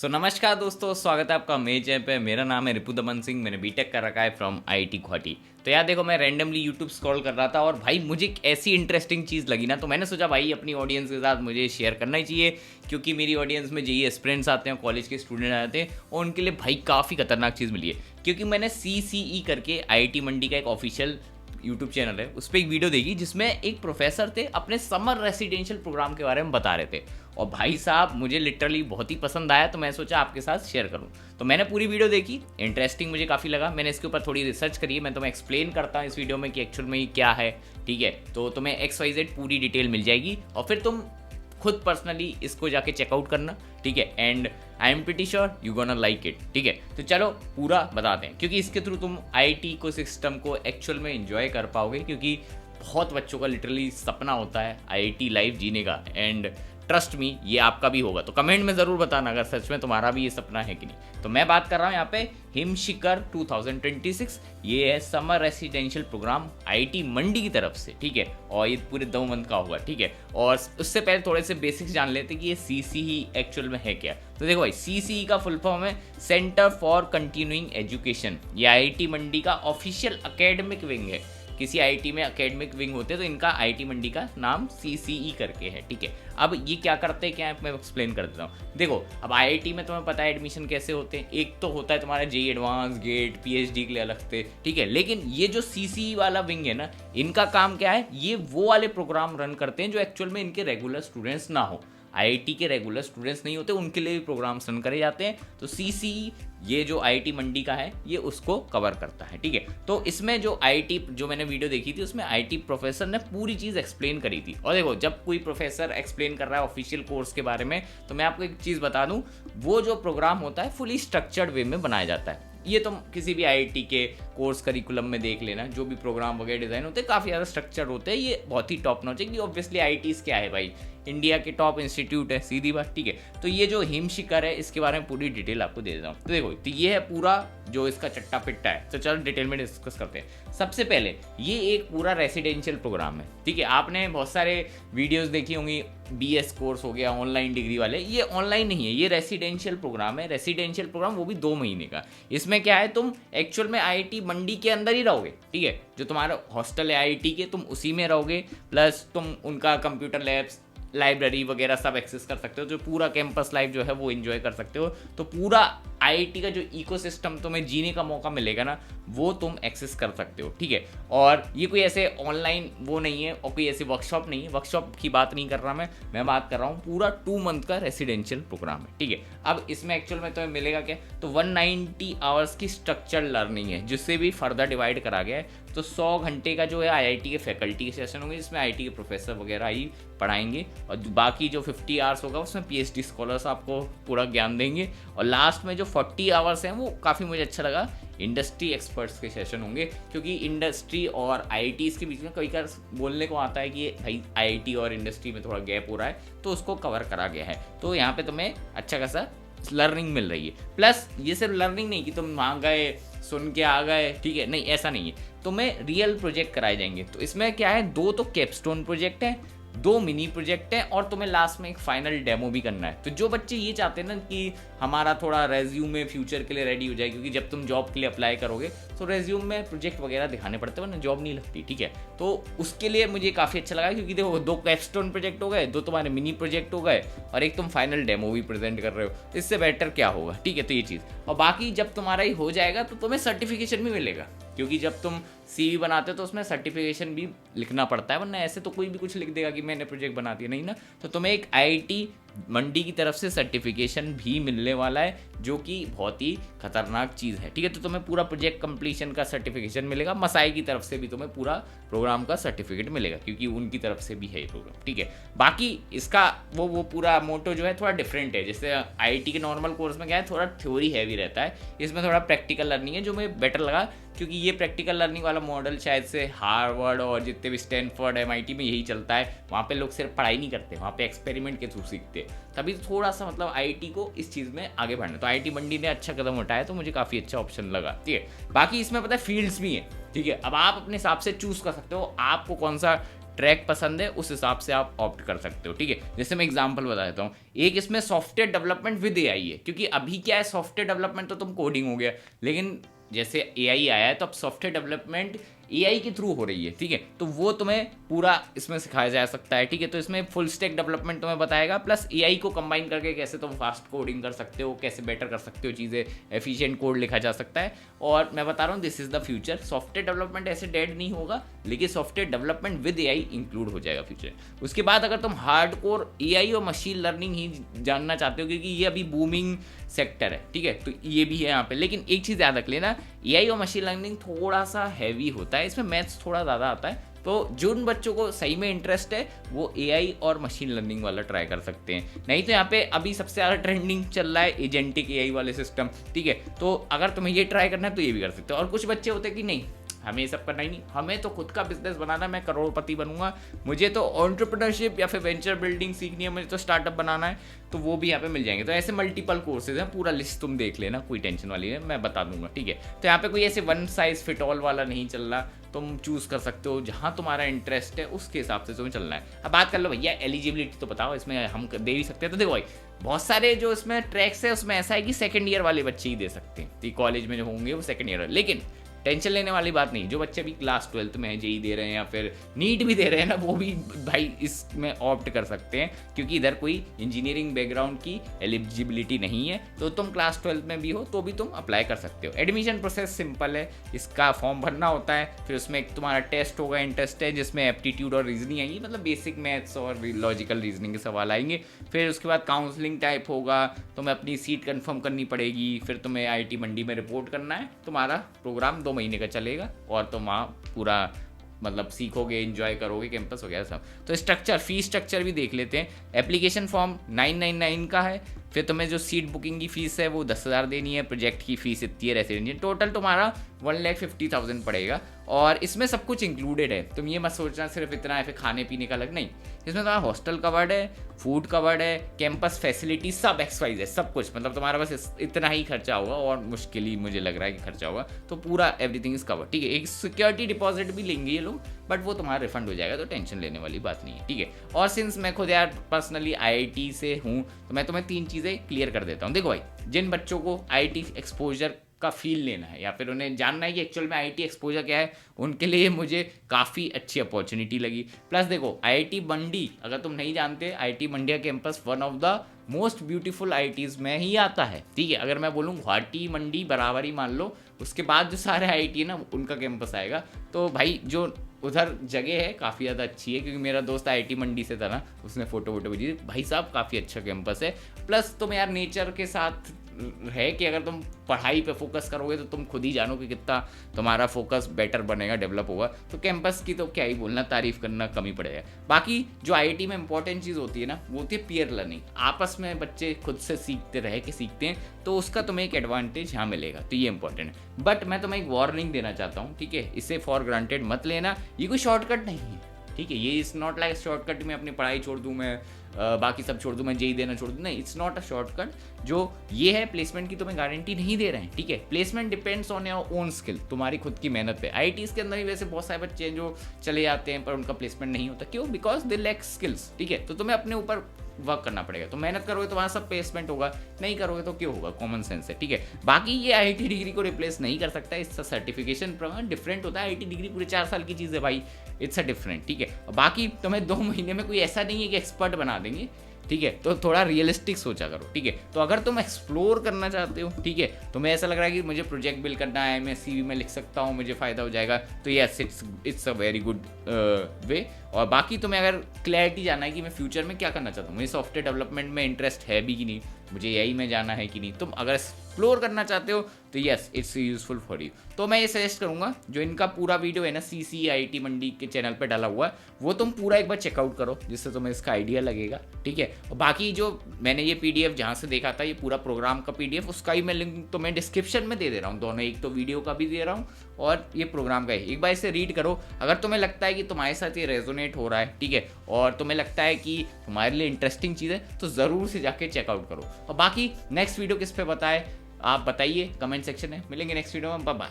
नमस्कार दोस्तों, स्वागत है आपका मेरे चैनल पे। मेरा नाम है रिपु दमन सिंह। मैंने बीटेक कर रखा है फ्रॉम आईआईटी गुवाहाटी। तो यार देखो, मैं रैंडमली यूट्यूब स्क्रॉल कर रहा था और भाई मुझे एक ऐसी इंटरेस्टिंग चीज़ लगी ना, तो मैंने सोचा भाई अपनी ऑडियंस के साथ मुझे शेयर करना ही चाहिए, क्योंकि मेरी ऑडियंस में जेईई एस्पिरेंट्स आते हैं, कॉलेज के स्टूडेंट आते हैं और उनके लिए भाई काफ़ी खतरनाक चीज़ मिली है। क्योंकि मैंने CCE करके आईआईटी मंडी का एक ऑफिशियल यूट्यूब चैनल है, उस पर एक वीडियो देखी जिसमें एक प्रोफेसर थे अपने समर रेसिडेंशियल प्रोग्राम के बारे में बता रहे थे। और भाई साहब मुझे लिटरली बहुत ही पसंद आया, तो मैं सोचा आपके साथ शेयर करूं। तो मैंने पूरी वीडियो देखी, इंटरेस्टिंग मुझे काफ़ी लगा। मैंने इसके ऊपर थोड़ी रिसर्च करी है, मैं तुम्हें एक्सप्लेन करता हूँ इस वीडियो में कि एक्चुअल में ये क्या है। ठीक है, तो तुम्हें XYZ पूरी डिटेल मिल जाएगी और फिर तुम खुद पर्सनली इसको जाके चेकआउट करना। ठीक है, and I am pretty sure you gonna like it. ठीक है, तो चलो पूरा बताते हैं, क्योंकि इसके थ्रू तुम आईटी को सिस्टम को एक्चुअल में एंजॉय कर पाओगे, क्योंकि बहुत बच्चों का लिटरली सपना होता है आईआईटी लाइफ जीने का। एंड ट्रस्ट मी, ये आपका भी होगा। तो कमेंट में ज़रूर बताना अगर सच में तुम्हारा भी ये सपना है कि नहीं। तो मैं बात कर रहा हूँ यहाँ पे हिमशिखर 2026। ये है समर रेसिडेंशियल प्रोग्राम आईआईटी मंडी की तरफ से। ठीक है, और ये पूरे 2 मंथ का होगा। ठीक है, और उससे पहले थोड़े से बेसिक्स जान लेते हैं कि ये CCE एक्चुअल में है क्या। तो देखो भाई, CCE का फुल फॉर्म है सेंटर फॉर कंटिन्यूइंग एजुकेशन। ये आईआईटी मंडी का ऑफिशियल एकेडमिक विंग है। किसी आईआईटी में एकेडमिक विंग होते हैं, तो इनका आईआईटी मंडी का नाम CCE करके है। ठीक है, अब ये क्या करते हैं, क्या है, मैं एक्सप्लेन कर देता हूँ। देखो, अब आईआईटी में तुम्हें पता है एडमिशन कैसे होते हैं। एक तो होता है तुम्हारा जेईई एडवांस, गेट, PhD के लिए अलग से। ठीक है, लेकिन ये जो CCE वाला विंग है ना, इनका काम क्या है, ये वो वाले प्रोग्राम रन करते हैं जो एक्चुअल में इनके रेगुलर स्टूडेंट्स ना हो। आईआईटी के रेगुलर स्टूडेंट्स नहीं होते, उनके लिए भी प्रोग्राम्स रन करे जाते हैं। तो CCE ये जो आईआईटी मंडी का है, ये उसको कवर करता है। ठीक है, तो इसमें जो आईआईटी जो मैंने वीडियो देखी थी, उसमें आईआईटी प्रोफेसर ने पूरी चीज़ एक्सप्लेन करी थी। और देखो, जब कोई प्रोफेसर एक्सप्लेन कर रहा है ऑफिशियल कोर्स के बारे में, तो मैं आपको एक चीज़ बता दूं, वो जो प्रोग्राम होता है फुली स्ट्रक्चर्ड वे में बनाया जाता है। ये तुम किसी भी आईआईटी के कोर्स करिकुलम में देख लेना, जो भी प्रोग्राम वगैरह डिज़ाइन होते हैं काफ़ी ज़्यादा स्ट्रक्चर होते हैं। ये बहुत ही टॉप नॉच है, कि ऑब्वियसली आईआईटीज़ क्या है भाई, इंडिया के टॉप इंस्टीट्यूट है, सीधी बात। ठीक है, तो ये जो हिमशिखर है, इसके बारे में पूरी डिटेल आपको दे देता हूँ। तो देखो, तो ये है पूरा जो इसका चट्टा पिट्टा है। तो चलो डिटेल में डिस्कस करते हैं। सबसे पहले ये एक पूरा रेसिडेंशियल प्रोग्राम है। ठीक है, आपने बहुत सारे वीडियोस देखी होंगी, BS कोर्स हो गया, ऑनलाइन डिग्री वाले। ये ऑनलाइन नहीं है, ये रेसिडेंशियल प्रोग्राम है। रेसिडेंशियल प्रोग्राम, वो भी 2 महीने का। इसमें क्या है, तुम एक्चुअल में आईआईटी मंडी के अंदर ही रहोगे। ठीक है, जो तुम्हारा हॉस्टल है आईआईटी के, तुम उसी में रहोगे, प्लस तुम उनका कंप्यूटर लैब्स, लाइब्रेरी वगैरह सब एक्सेस कर सकते हो। जो पूरा कैंपस लाइफ जो है वो एंजॉय कर सकते हो। तो पूरा आईआईटी का जो इकोसिस्टम तुम्हें जीने का मौका मिलेगा ना, वो तुम एक्सेस कर सकते हो। ठीक है, और ये कोई ऐसे ऑनलाइन वो नहीं है, और कोई ऐसी वर्कशॉप नहीं है। वर्कशॉप की बात नहीं कर रहा मैं बात कर रहा हूँ पूरा 2 मंथ का रेसिडेंशियल प्रोग्राम है। ठीक है, अब इसमें एक्चुअल में तुम्हें मिलेगा क्या, तो 190 आवर्स की स्ट्रक्चर्ड लर्निंग है, जिससे भी फर्दर डिवाइड करा गया है। तो 100 घंटे का जो है आईआईटी के फैकल्टी के सेशन होंगे, जिसमें आईआईटी के प्रोफेसर वगैरह ही पढ़ाएंगे, और बाकी जो 50 आवर्स होगा उसमें PhD स्कॉलर्स आपको पूरा ज्ञान देंगे। और लास्ट में जो 40 आवर्स हैं, वो काफ़ी मुझे अच्छा लगा, इंडस्ट्री एक्सपर्ट्स के सेशन होंगे। क्योंकि इंडस्ट्री और आईआईटीज़ के बीच में कई बार बोलने को आता है कि भाई आईआईटी और इंडस्ट्री में थोड़ा गैप हो रहा है, तो उसको कवर करा गया है। तो यहाँ पे तुम्हें अच्छा खासा लर्निंग मिल रही है। प्लस ये सिर्फ लर्निंग नहीं कि तुम वहाँ गए, सुन के आ गए। ठीक है, नहीं, ऐसा नहीं है, तुम्हें रियल प्रोजेक्ट कराए जाएंगे। तो इसमें क्या है, 2 तो कैपस्टोन प्रोजेक्ट है, 2 मिनी प्रोजेक्ट है, और तुम्हें लास्ट में एक फाइनल डेमो भी करना है। तो जो बच्चे ये चाहते हैं ना कि हमारा थोड़ा रेज्यूमे फ्यूचर के लिए रेडी हो जाए, क्योंकि जब तुम जॉब के लिए अप्लाई करोगे तो रेज्यूम में प्रोजेक्ट वगैरह दिखाने पड़ते हैं, वरना जॉब नहीं लगती। ठीक है, तो उसके लिए मुझे काफ़ी अच्छा लगा, क्योंकि देखो 2 कैपस्टोन प्रोजेक्ट हो गए, 2 तुम्हारे मिनी प्रोजेक्ट हो गए, और एक तुम फाइनल डेमो भी प्रेजेंट कर रहे हो। इससे बेटर क्या होगा। ठीक है, तो ये चीज़, और बाकी जब तुम्हारा ही हो जाएगा तो तुम्हें सर्टिफिकेशन भी मिलेगा, क्योंकि जब तुम CV बनाते हो तो उसमें सर्टिफिकेशन भी लिखना पड़ता है, वरना ऐसे तो कोई भी कुछ लिख देगा कि मैंने प्रोजेक्ट बना दिया, नहीं ना। तो तुम्हें एक आईआईटी मंडी की तरफ से सर्टिफिकेशन भी मिलने वाला है, जो कि बहुत ही खतरनाक चीज़ है। ठीक है, तो तुम्हें पूरा प्रोजेक्ट कंप्लीशन का सर्टिफिकेशन मिलेगा। मसाई की तरफ से भी तुम्हें पूरा प्रोग्राम का सर्टिफिकेट मिलेगा, क्योंकि उनकी तरफ से भी है ये प्रोग्राम। ठीक है, बाकी इसका वो पूरा मोटो जो है थोड़ा डिफरेंट है। जैसे आईआईटी के नॉर्मल कोर्स में क्या है, थोड़ा थ्योरी हैवी रहता है, इसमें थोड़ा प्रैक्टिकल लर्निंग है, जो मुझे बेटर लगा। क्योंकि ये प्रैक्टिकल लर्निंग वाला मॉडल शायद से हार्वर्ड और जितने भी स्टैनफोर्ड, MIT में यही चलता है। वहाँ पे लोग सिर्फ पढ़ाई नहीं करते, वहाँ पे एक्सपेरिमेंट के थ्रू सीखते। तभी थोड़ा सा मतलब आईआईटी को इस चीज़ में आगे बढ़ना। तो आईआईटी मंडी ने अच्छा कदम उठाया, तो मुझे काफ़ी अच्छा ऑप्शन लगा। ठीक है, बाकी इसमें पता है फील्ड्स भी हैं। ठीक है, अब आप अपने हिसाब से चूज़ कर सकते हो आपको कौन सा ट्रैक पसंद है उस हिसाब से आप ऑप्ट कर सकते हो, ठीक है। जैसे मैं एग्जांपल बता देता हूँ, एक इसमें सॉफ्टवेयर डेवलपमेंट विद एआई है, क्योंकि अभी क्या है, सॉफ्टवेयर डेवलपमेंट तो तुम कोडिंग हो गया, लेकिन जैसे एआई आया है तो अब सॉफ्टवेयर डेवलपमेंट एआई के थ्रू हो रही है, ठीक है। तो वो तुम्हें पूरा इसमें सिखाया जा सकता है, ठीक है। तो इसमें फुल स्टैक डेवलपमेंट तुम्हें बताएगा, प्लस एआई को कंबाइन करके कैसे तुम फास्ट कोडिंग कर सकते हो, कैसे बेटर कर सकते हो चीज़ें, एफिशिएंट कोड लिखा जा सकता है। और मैं बता रहा हूँ this is the future. Software development ऐसे डेड नहीं होगा, लेकिन software development with AI include हो जाएगा फ्यूचर। उसके बाद अगर तुम हार्डकोर एआई और मशीन लर्निंग ही जानना चाहते हो, क्योंकि ये अभी बूमिंग सेक्टर है, ठीक है, तो ये भी है यहाँ पे। लेकिन एक चीज़ याद रख लेना, एआई और मशीन लर्निंग थोड़ा सा हैवी होता है, इसमें मैथ्स थोड़ा ज़्यादा आता है। तो जिन बच्चों को सही में इंटरेस्ट है वो एआई और मशीन लर्निंग वाला ट्राई कर सकते हैं। नहीं तो यहाँ पे अभी सबसे ज़्यादा ट्रेंडिंग चल रहा है एजेंटिक एआई वाले सिस्टम, ठीक है। तो अगर तुम्हें ये ट्राई करना है तो ये भी कर सकते हो। और कुछ बच्चे होते हैं कि नहीं, हमें ये सब करना ही नहीं, हमें तो खुद का बिजनेस बनाना है, मैं करोड़पति बनूंगा, मुझे तो एंटरप्रेन्योरशिप या फिर वेंचर बिल्डिंग सीखनी है, मुझे तो स्टार्टअप बनाना है, तो वो भी यहाँ पे मिल जाएंगे। तो ऐसे मल्टीपल कोर्सेज हैं, पूरा लिस्ट तुम देख लेना, कोई टेंशन वाली है, मैं बता दूंगा, ठीक है। तो यहाँ पे कोई ऐसे वन साइज फिट ऑल वाला नहीं चल रहा, तुम चूज कर सकते हो जहाँ तुम्हारा इंटरेस्ट है उसके हिसाब से तुम्हें चलना है। अब बात कर लो भैया एलिजिबिलिटी तो बताओ, इसमें हम दे भी सकते हैं। तो देखो भाई बहुत सारे जो इसमें ट्रैक्स है उसमें ऐसा है कि सेकंड ईयर वाले बच्चे ही दे सकते हैं, तो कॉलेज में जो होंगे वो सेकंड ईयर, लेकिन टेंशन लेने वाली बात नहीं। जो बच्चे अभी क्लास 12th में जेई दे रहे हैं या फिर नीट भी दे रहे हैं ना, वो भी भाई इसमें ऑप्ट कर सकते हैं, क्योंकि इधर कोई इंजीनियरिंग बैकग्राउंड की एलिजिबिलिटी नहीं है। तो तुम क्लास 12th में भी हो तो भी तुम अप्लाई कर सकते हो। एडमिशन प्रोसेस सिंपल है, इसका फॉर्म भरना होता है, फिर उसमें एक तुम्हारा टेस्ट होगा, इंटरेस्ट है, जिसमें एप्टीट्यूड और रीजनिंग आएगी, मतलब बेसिक मैथ्स और लॉजिकल रीजनिंग के सवाल आएंगे। फिर उसके बाद काउंसलिंग टाइप होगा, तुम्हें अपनी सीट कंफर्म करनी पड़ेगी, फिर तुम्हें आईटी मंडी में रिपोर्ट करना है। तुम्हारा प्रोग्राम 2 महीने का चलेगा और तुम वहाँ पूरा मतलब सीखोगे, एंजॉय करोगे, कैंपस वगैरह सब। तो स्ट्रक्चर, फीस स्ट्रक्चर भी देख लेते हैं। एप्लीकेशन फॉर्म 999 का है, फिर तुम्हें जो सीट बुकिंग की फीस है वो 10,000 देनी है, प्रोजेक्ट की फीस इतनी है, रेसिडेंशियल टोटल तुम्हारा 1,50,000 पड़ेगा। और इसमें सब कुछ इंक्लूडेड है, तुम ये मत सोचना सिर्फ इतना है फिर खाने पीने का अलग, नहीं। इसमें तुम्हारा हॉस्टल कवर्ड है, फूड कवर्ड है, कैंपस फैसिलिटी सब XYZ है, सब कुछ। मतलब तुम्हारा बस इतना ही खर्चा होगा, और मुश्किल ही मुझे लग रहा है कि खर्चा होगा, तो पूरा एवरीथिंग इज कवर्ड, ठीक है। एक सिक्योरिटी डिपॉजिट भी लेंगे ये लोग, बट वो तुम्हारा रिफंड हो जाएगा, तो टेंशन लेने वाली बात नहीं है, ठीक है। और सिंस मैं खुद यार पर्सनली IIT से हूँ, तो मैं तुम्हें 3 चीज़ें क्लियर कर देता हूँ। देखो भाई, जिन बच्चों को IIT एक्सपोजर का फील लेना है या फिर उन्हें जानना है कि एक्चुअल में IIT एक्सपोजर क्या है, उनके लिए मुझे काफ़ी अच्छी अपॉर्चुनिटी लगी। प्लस देखो IIT मंडी, अगर तुम नहीं जानते, IIT मंडी का campus one of the most beautiful IITs में ही आता है, ठीक है। अगर मैं बोलूँ गुवाहाटी मंडी बराबर ही मान लो, उसके बाद जो सारे IIT है ना उनका कैंपस आएगा। तो भाई जो उधर जगह है काफ़ी ज़्यादा अच्छी है, क्योंकि मेरा दोस्त IIT मंडी से था ना, उसने फोटो भेजी, भाई साहब काफ़ी अच्छा कैंपस है। प्लस तुम यार नेचर के साथ है कि अगर तुम पढ़ाई पे फोकस करोगे तो तुम खुद ही जानो कि कितना तुम्हारा फोकस बेटर बनेगा, डेवलप होगा। तो कैंपस की तो क्या ही बोलना, तारीफ करना कम ही पड़ेगा। बाकी जो IIT में इंपॉर्टेंट चीज़ होती है ना, वो होती है पीयर लर्निंग, आपस में बच्चे खुद से सीखते हैं, तो उसका तुम्हें एक एडवांटेज यहाँ मिलेगा, तो ये इंपॉर्टेंट है। बट मैं तुम्हें एक वार्निंग देना चाहता हूँ, ठीक है, इसे फॉर ग्रांटेड मत लेना, ये कोई शॉर्टकट नहीं है, ठीक है। ये इट्स नॉट लाइक शॉर्टकट में अपनी पढ़ाई छोड़ दूँ, मैं बाकी सब छोड़ दूँ, मैं जेई देना छोड़ दूँ, नहीं, इट्स नॉट अ शॉर्टकट। जो ये है प्लेसमेंट की तुम्हें गारंटी नहीं दे रहे हैं, ठीक है। Placement depends on your own skill, तुम्हारी खुद की मेहनत पे। IITs के अंदर ही वैसे बहुत सारे बच्चे हैं जो चले जाते हैं पर उनका प्लेसमेंट नहीं होता, क्यों? बिकॉज दे लैक स्किल्स, ठीक है। तो तुम्हें अपने ऊपर वर्क करना पड़ेगा, तो मेहनत करोगे तो वहाँ सब प्लेसमेंट होगा, नहीं करोगे तो क्यों होगा, कॉमन सेंस है, ठीक है। बाकी ये IIT डिग्री को रिप्लेस नहीं कर सकता, इसका सर्टिफिकेशन डिफरेंट होता है। IIT डिग्री पूरे 4 साल की चीज़ है भाई, इट्स अ डिफरेंट, ठीक है। बाकी तुम्हें 2 महीने में कोई ऐसा नहीं है कि एक्सपर्ट बना देंगे, ठीक है। तो थोड़ा रियलिस्टिक सोचा करो, ठीक है। तो अगर तुम एक्सप्लोर करना चाहते हो, ठीक है, तुम्हें ऐसा लग रहा है कि मुझे प्रोजेक्ट बिल्ड करना है, मैं CV में लिख सकता हूँ, मुझे फ़ायदा हो जाएगा, तो yes it's a very good way. और बाकी तुम्हें अगर क्लैरिटी जानना है कि मैं फ्यूचर में क्या करना चाहता हूँ, मुझे सॉफ्टवेयर डेवलपमेंट में इंटरेस्ट है भी कि नहीं, मुझे AI में जाना है कि नहीं, तुम अगर एक्सप्लोर करना चाहते हो तो yes it's useful for you. तो मैं ये सजेस्ट करूँगा, जो इनका पूरा वीडियो है ना CCIIT मंडी के चैनल पे डाला हुआ है, वो तुम पूरा एक बार चेकआउट करो, जिससे तुम्हें इसका आइडिया लगेगा, ठीक है। और बाकी जो मैंने ये PDF जहाँ से देखा था, ये पूरा प्रोग्राम का PDF, उसका ही मैं लिंक तो मैं डिस्क्रिप्शन में दे दे रहा हूँ, दोनों, एक तो वीडियो का भी दे रहा हूँ और ये प्रोग्राम का ही। एक बार इसे रीड करो, अगर तुम्हें लगता है कि तुम्हारे साथ ये रेजोनेट हो रहा है, ठीक है, और तुम्हें लगता है कि तुम्हारे लिए इंटरेस्टिंग चीज़ है, तो ज़रूर से जाके चेकआउट करो। और बाकी नेक्स्ट वीडियो किस पे बताए आप बताइए कमेंट सेक्शन में, मिलेंगे नेक्स्ट वीडियो में, बाय बाय।